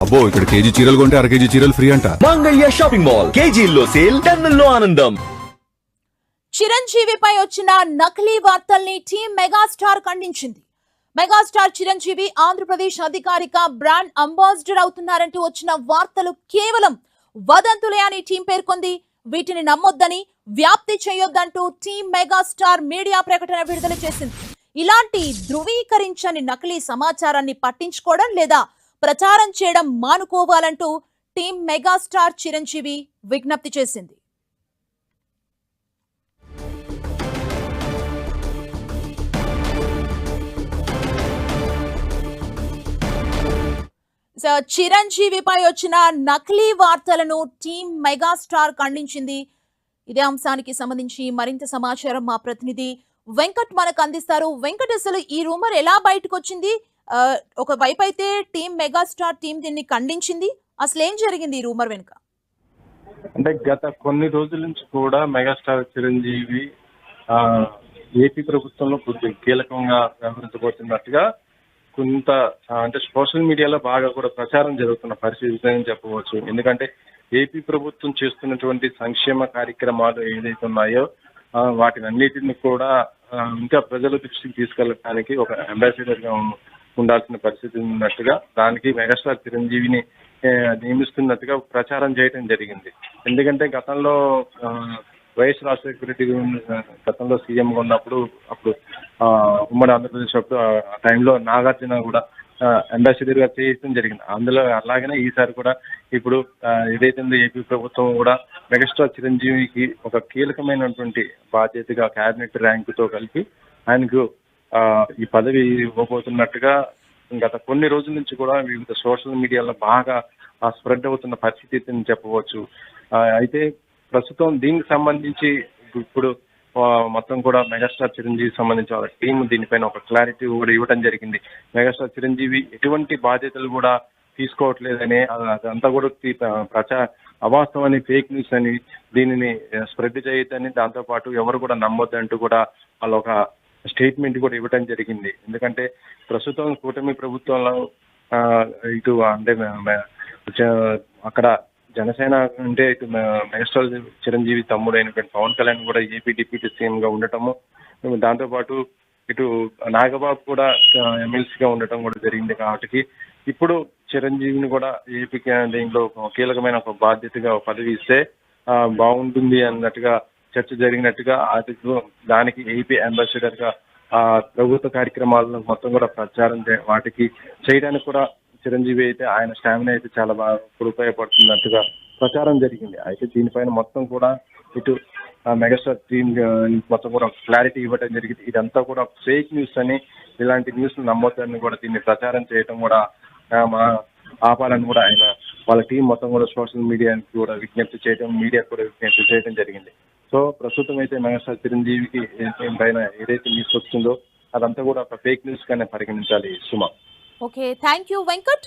అబ్బో ఇక్కడ కేజీ చీరలు కొంటే అర కేజీ చీరలు ఫ్రీ అంట. మంగళ్య షాపింగ్ మాల్, కేజీల్లో సేల్, టన్నుల్లో ఆనందం. చిరంజీవిపై వచ్చిన నకిలీ వార్తల్ని టీం మెగాస్టార్ ఖండించింది. మెగాస్టార్ చిరంజీవి ఆంధ్రప్రదేశ్ అధికారిక బ్రాండ్ అంబాసిడర్ అవుతున్నారంటూ వచ్చిన వార్తలు కేవలం వదంతులే అని టీం పేర్కొంది. వీటిని నమ్మొద్దని, వ్యాప్తి చేయొద్దంటూ టీం మెగాస్టార్ మీడియా ప్రకటన విడుదల చేసింది. ఇలాంటి ధృవీకరించని నకిలీ సమాచారాన్ని పట్టించుకోవడం లేదా ప్రచారం చేయడం మానుకోవాలంటూ టీం మెగాస్టార్ చిరంజీవి విజ్ఞప్తి చేసింది. చిరంజీవిపై వచ్చిన నకిలీ వార్తలను టీం మెగాస్టార్ ఖండించింది. ఇదే అంశానికి సంబంధించి మరింత సమాచారం మా ప్రతినిధి వెంకట్ మనకు అందిస్తారు. వెంకట్, అసలు ఈ రూమర్ ఎలా బయటకు వచ్చింది? ఒక వైపు అయితే టీం మెగాస్టార్ టీం దీన్ని ఖండించింది. అసలు ఏం జరిగింది ఈ రూమర్ వెనుక? అంటే గత కొన్ని రోజుల నుంచి కూడా మెగాస్టార్ చిరంజీవి ఏపీ ప్రభుత్వంలో కొద్దిగా కీలకంగా వ్యవహరించబోతున్నట్టుగా కొంత అంటే సోషల్ మీడియాలో బాగా కూడా ప్రచారం జరుగుతున్న పరిస్థితి అని చెప్పవచ్చు. ఎందుకంటే ఏపీ ప్రభుత్వం చేస్తున్నటువంటి సంక్షేమ కార్యక్రమాలు ఏదైతే ఉన్నాయో వాటిని అన్నిటిని కూడా ఇంకా ప్రజల దృష్టికి తీసుకెళ్ళడానికి ఒక అంబాసిడర్ గా ఉండాల్సిన పరిస్థితి ఉన్నట్టుగా దానికి మెగాస్టార్ చిరంజీవిని నియమిస్తున్నట్టుగా ప్రచారం చేయడం జరిగింది. ఎందుకంటే గతంలో వైఎస్ రాజశేఖర రెడ్డి గతంలో సీఎంగా ఉన్నప్పుడు అప్పుడు ఉమ్మడి ఆంధ్రప్రదేశ్ అప్పుడు ఆ టైంలో నాగార్జున కూడా అంబాసిడర్ గా చేయడం జరిగింది. అందులో అలాగనే ఈసారి కూడా ఇప్పుడు ఏదైతే ఏపీ ప్రభుత్వం కూడా మెగాస్టార్ చిరంజీవికి ఒక కీలకమైనటువంటి బాధ్యతగా క్యాబినెట్ ర్యాంకుతో కలిపి ఆయనకు ఈ పదవి ఇవ్వబోతున్నట్టుగా గత కొన్ని రోజుల నుంచి కూడా వివిధ సోషల్ మీడియాలో బాగా స్ప్రెడ్ అవుతున్న పరిస్థితి అని చెప్పవచ్చు. అయితే ప్రస్తుతం దీనికి సంబంధించి ఇప్పుడు మొత్తం కూడా మెగాస్టార్ చిరంజీవి సంబంధించి వాళ్ళ టీం దీనిపైన ఒక క్లారిటీ కూడా ఇవ్వడం జరిగింది. మెగాస్టార్ చిరంజీవి ఎటువంటి బాధ్యతలు కూడా తీసుకోవట్లేదని, అదంతా కూడా అవాస్తవని, ఫేక్ న్యూస్ అని, దీనిని స్ప్రెడ్ చేయొద్దని, దాంతోపాటు ఎవరు కూడా నమ్మొద్దంటూ కూడా వాళ్ళు ఒక స్టేట్మెంట్ కూడా ఇవ్వడం జరిగింది. ఎందుకంటే ప్రస్తుతం కూటమి ప్రభుత్వంలో ఇటు అంటే అక్కడ జనసేన అంటే ఇటు మెగాస్టార్ చిరంజీవి తమ్ముడు అయినటువంటి పవన్ కళ్యాణ్ కూడా ఏపీ డిప్యూటీ సీఎం గా ఉండటము, దాంతోపాటు ఇటు నాగబాబు కూడా ఎమ్మెల్సీగా ఉండటం కూడా జరిగింది. కాబట్టి ఇప్పుడు చిరంజీవిని కూడా ఏపీకి దీంట్లో కీలకమైన ఒక బాధ్యతగా పదవి ఇస్తే బాగుంటుంది అన్నట్టుగా చర్చ జరిగినట్టుగా దానికి ఏపీ అంబాసిడర్ గా ప్రభుత్వ కార్యక్రమాలను మొత్తం కూడా ప్రచారం వాటికి చేయడానికి కూడా చిరంజీవి అయితే ఆయన స్టామినా అయితే చాలా బాగా ఉపయోగపడుతున్నట్టుగా ప్రచారం జరిగింది. అయితే దీనిపైన మొత్తం కూడా ఇటు మెగాస్టార్ టీమ్ మొత్తం కూడా క్లారిటీ ఇవ్వడం జరిగింది. ఇదంతా కూడా ఫేక్ న్యూస్ అని, ఇలాంటి న్యూస్ నమ్మొద్దని కూడా దీన్ని ప్రచారం చేయడం కూడా ఆపాలని కూడా ఆయన వాళ్ళ టీం మొత్తం కూడా సోషల్ మీడియాకి కూడా విజ్ఞప్తి చేయడం, మీడియా కూడా విజ్ఞప్తి చేయడం జరిగింది. సో ప్రస్తుతం అయితే మెగాస్టార్ చిరంజీవికి పైన ఏదైతే న్యూస్ వస్తుందో అదంతా కూడా ఒక ఫేక్ న్యూస్ గానే పరిగణించాలి సుమా. Okay, thank you Venkat.